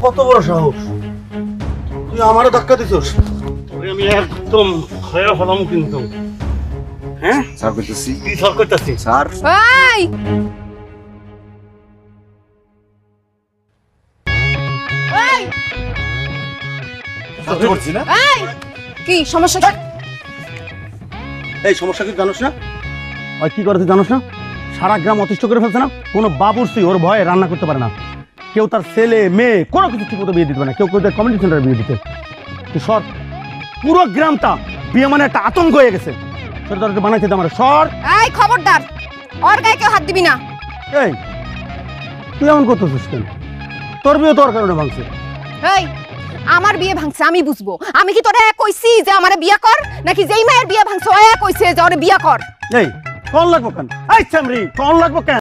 কত বড় সাহস, তুই আমারও ধাক্কা দিছস? আমি একদম খায়া হলাম কিন্তু। হ্যাঁ স্যার কইতেছি। কি সর করতেছি স্যার এই এই সাহায্য করছি না? এই কি সমস্যা কি? এই সমস্যা কি জানোস না? ওই কি করেছে জানোস না? সারা গ্রাম অতিষ্ঠ করে ফেলছে না। কোনো বাবুর্চি ওর ভয়ে রান্না করতে পারে না। কেউ তার ছেলে মেয়ে কোনো কিছু ঠিক মতো বিয়ে দিতে পারে না। কেউ কেউ কমিউনিটি সেন্টারে বিয়ে দিতে। তুই সর, পুরো গ্রামটা বিয়ে মানে একটা আতঙ্ক হয়ে গেছে। সরকারকে বানাইতে দে আমার, সর। এই খবরদার, ওর গায়ে কেউ হাত দিবি না। এই তুই এমন করতেছিস কেন? তোর বিয়ে তোর কারণে ভাঙছে। এই আমার বিয়ে ভাঙছে আমি বুঝবো। আমি কি তোরে কইছি যে আমারে বিয়ে কর, নাকি যেই মায়ের বিয়ে ভাঙছে ও কইছে যে ওরে বিয়ে কর? এই কল লাগবো কেন? এই চামড়ি কল লাগবো কেন?